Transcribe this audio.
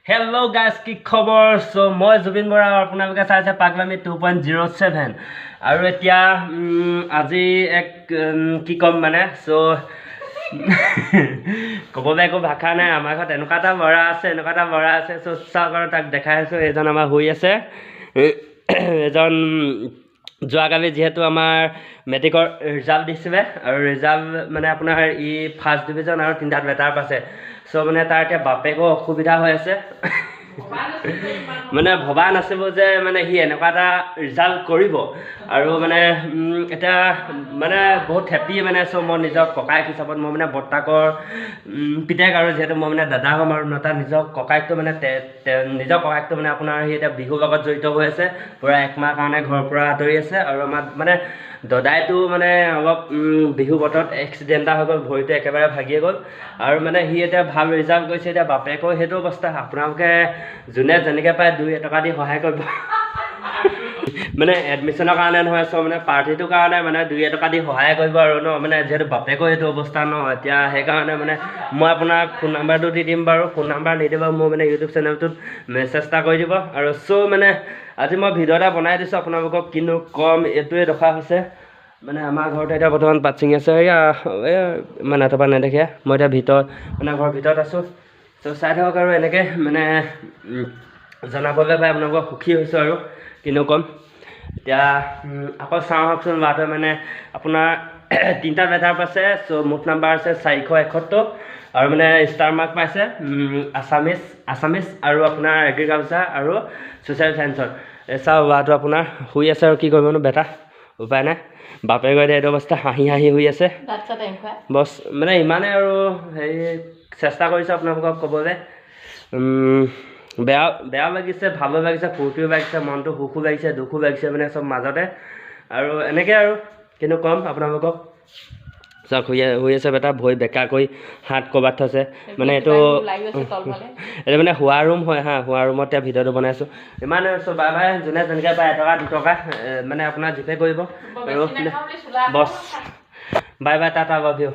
Hello guys, কি খবৰ? So মই জুবিন বৰা আৰু আপোনালোকে চাইছে পাগলামি 2.07 আৰু এতিয়া আজি এক কি কম মানে so ক'বলৈ একো ভাষা নাই আমাৰ ঘৰত এনেকুৱা এটা ল'ৰা আছে so চাওক আৰু তাক দেখাই আছোঁ এজন আমাৰ হৈ আছে এজন যোৱাকালি যিহেতু আমাৰ মেট্ৰিকৰ ৰিজাল্ট দিছিলে আৰু ৰিজাল্ট মানে আপোনাৰ ই ফাৰ্ষ্ট ডিভিজন আৰু 3টা লেটাৰ পাইছে so মানে তাৰ এতিয়া বাপেকো অসুবিধা হৈ আছে মানে ভবা নাছিলোঁ যে মানে সি এনেকুৱা এটা ৰিজাল্ট কৰিব আৰু মানে এটা মানে বহুত হেপী মানে চ' মই নিজৰ ককায়েক হিচাপত মই মানে বৰ্তাকৰ পিতেক আৰু যিহেতু মই মানে দাদা হ'ম আৰু তাৰ নিজৰ ককায়েকটো মানে নিজৰ ককায়েকটো মানে আপোনাৰ সি এতিয়া বিহুৰ লগত জড়িত হৈ আছে পূৰা একমাহ কাৰণে ঘৰৰ পৰা আঁতৰি আছে আৰু আমাৰ মানে দদাইটো মানে অলপ বিহু বতৰত এক্সিডেণ্ট এটা হৈ গ'ল ভৰিটো একেবাৰে ভাগিয়ে গ'ল আৰু মানে সি এতিয়া ভাল ৰিজাল্ট কৰিছে এতিয়া বাপেকৰ সেইটো অৱস্থা আপোনালোকে যোনে যেনেকৈ পায় 2 টকা দি সহায় কৰিব মানে এডমিশ্যনৰ কাৰণে নহয় চ' মানে পাৰ্টিটোৰ কাৰণে মানে 2 টকা দি সহায় কৰিব আৰু ন মানে যিহেতু বাপেকৰ এইটো অৱস্থা ন এতিয়া সেইকাৰণে মানে মই আপোনাক ফোন নাম্বাৰটো দি দিম বাৰু ফোন নাম্বাৰ নিদিব মোৰ মানে ইউটিউব চেনেলটোত মেছেজ এটা কৰি দিব আৰু চ' মানে আজি মই ভিডিঅ' এটা বনাই দিছোঁ আপোনালোকক কিন্তু কম এইটোৱে দেখা হৈছে মানে আমাৰ ঘৰতে এতিয়া বৰ্তমান পাত ছিঙি আছে এয়া মানে এটাৰপৰা নেদেখে মই এতিয়া ভিতৰত মানে ঘৰৰ ভিতৰত আছোঁ চ' চাই থাকক আৰু এনেকৈ মানে জনাবলৈ পাই আপোনালোকক সুখী হৈছোঁ আৰু কিনো ক'ম এতিয়া আকৌ চাওঁ আহকচোন ল'ৰাটোৱে মানে আপোনাৰ 3টা লেটাৰ পাইছে চ' মুঠ নাম্বাৰ আছে 471 আৰু মানে ষ্টাৰ মাৰ্ক পাইছে আছামিছ আৰু আপোনাৰ এগ্ৰিকালচাৰ আৰু ছ'চিয়েল চায়েন্সৰ চাওঁ ল'ৰাটো আপোনাৰ শুই আছে আৰু কি কৰিবনো বেটা উপায় নাই বাপেকৰ এতিয়া এইটো অৱস্থা হাঁহি শুই আছে বছ মানে ইমানে আৰু হেৰি চেষ্টা কৰিছোঁ আপোনালোকক ক'বলৈ বেয়া লাগিছে ভালো লাগিছে ফূৰ্তিও লাগিছে মনটো সুখো লাগিছে দুখো লাগিছে মানে চব মাজতে আৰু এনেকৈ আৰু কিন্তু ক'ম আপোনালোকক চাওক শুই আছে বেটা ভৰি বেকা কৰি হাত ক'ৰবাত থৈছে মানে এইটো মানে শোৱা ৰুম হয় শোৱা ৰুমত এতিয়া ভিডিঅ'টো বনাইছোঁ ইমানে চ' বাই বাই যোনে যেনেকৈ পায় 1 টকা 2 টকা মানে আপোনাৰ জিপে কৰিব আৰু বছ bye bye Tata love you